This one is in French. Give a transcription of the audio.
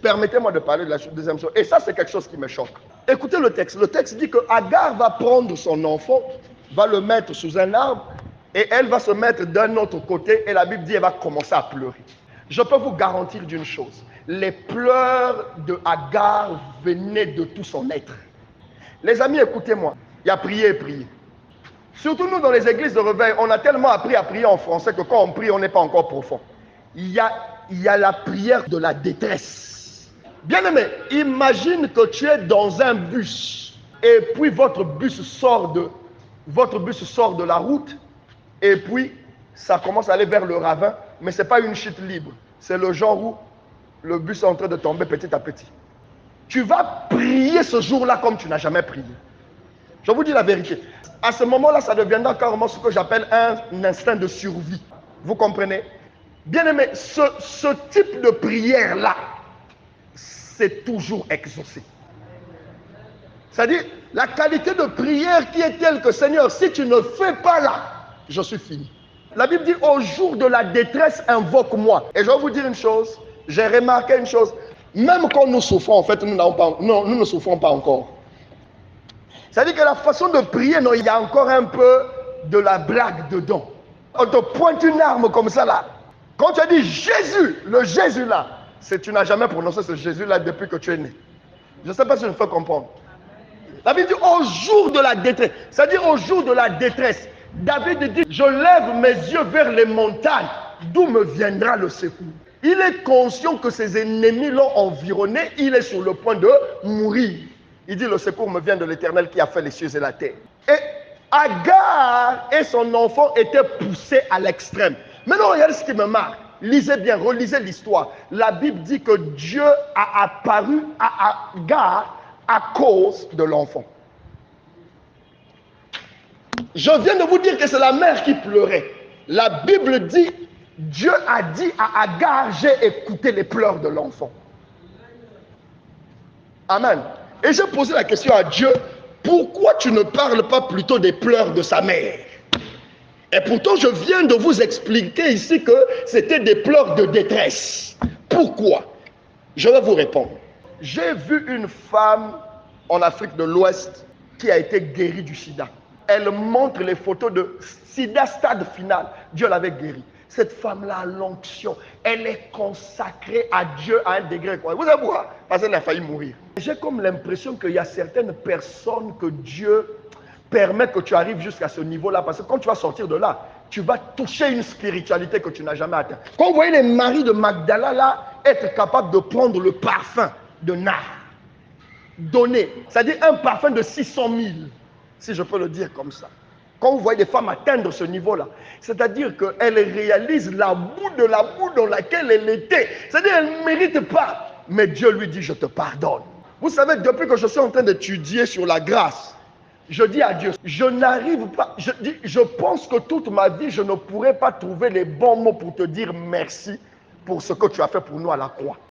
Permettez-moi de parler de la deuxième chose. Et ça, c'est quelque chose qui me choque. Écoutez le texte. Le texte dit que Agar va prendre son enfant, va le mettre sous un arbre, et elle va se mettre d'un autre côté, et la Bible dit qu'elle va commencer à pleurer. Je peux vous garantir d'une chose. Les pleurs de Agar venaient de tout son être. Les amis, écoutez-moi. Il y a prier et prier. Surtout nous, dans les églises de réveil, on a tellement appris à prier en français que quand on prie, on n'est pas encore profond. Il y a la prière de la détresse. Bien-aimé, imagine que tu es dans un bus et puis votre bus sort de la route et puis ça commence à aller vers le ravin, mais ce n'est pas une chute libre. C'est le genre où le bus est en train de tomber petit à petit. Tu vas prier ce jour-là comme tu n'as jamais prié. Je vous dis la vérité. À ce moment-là, ça deviendra carrément ce que j'appelle un instinct de survie. Vous comprenez? Bien-aimé, ce type de prière-là, c'est toujours exaucé. C'est-à-dire, la qualité de prière qui est telle que, Seigneur, si tu ne fais pas là, je suis fini. La Bible dit, au jour de la détresse, invoque-moi. Et je vais vous dire une chose, j'ai remarqué une chose, même quand nous souffrons, en fait, nous ne souffrons pas encore. C'est-à-dire que la façon de prier, non, il y a encore un peu de la blague dedans. On te pointe une arme comme ça là. Quand tu as dit Jésus, le Jésus là, tu n'as jamais prononcé ce Jésus là depuis que tu es né. Je ne sais pas si je me fais comprendre. La Bible dit au jour de la détresse. C'est-à-dire au jour de la détresse. David dit, je lève mes yeux vers les montagnes, d'où me viendra le secours. Il est conscient que ses ennemis l'ont environné, il est sur le point de mourir. Il dit, le secours me vient de l'Éternel qui a fait les cieux et la terre. Et Agar et son enfant étaient poussés à l'extrême. Maintenant, regardez ce qui me marque. Lisez bien, relisez l'histoire. La Bible dit que Dieu a apparu à Agar à cause de l'enfant. Je viens de vous dire que c'est la mère qui pleurait. La Bible dit, Dieu a dit à Agar, j'ai écouté les pleurs de l'enfant. Amen. Et j'ai posé la question à Dieu, pourquoi tu ne parles pas plutôt des pleurs de sa mère? Et pourtant, je viens de vous expliquer ici que c'était des pleurs de détresse. Pourquoi? Je vais vous répondre. J'ai vu une femme en Afrique de l'Ouest qui a été guérie du sida. Elle montre les photos de sida stade final. Dieu l'avait guérie. Cette femme-là a l'onction. Elle est consacrée à Dieu à un degré. Vous savez pourquoi? Parce qu'elle a failli mourir. J'ai comme l'impression qu'il y a certaines personnes que Dieu permet que tu arrives jusqu'à ce niveau-là. Parce que quand tu vas sortir de là, tu vas toucher une spiritualité que tu n'as jamais atteinte. Quand vous voyez les maris de Magdala là, être capables de prendre le parfum de nard, donner, c'est-à-dire un parfum de 600 000, si je peux le dire comme ça. Quand vous voyez des femmes atteindre ce niveau-là, c'est-à-dire qu'elles réalisent la boue dans laquelle elle était. C'est-à-dire qu'elle ne mérite pas. Mais Dieu lui dit, je te pardonne. Vous savez, depuis que je suis en train d'étudier sur la grâce, je dis à Dieu, je n'arrive pas, je pense que toute ma vie, je ne pourrai pas trouver les bons mots pour te dire merci pour ce que tu as fait pour nous à la croix.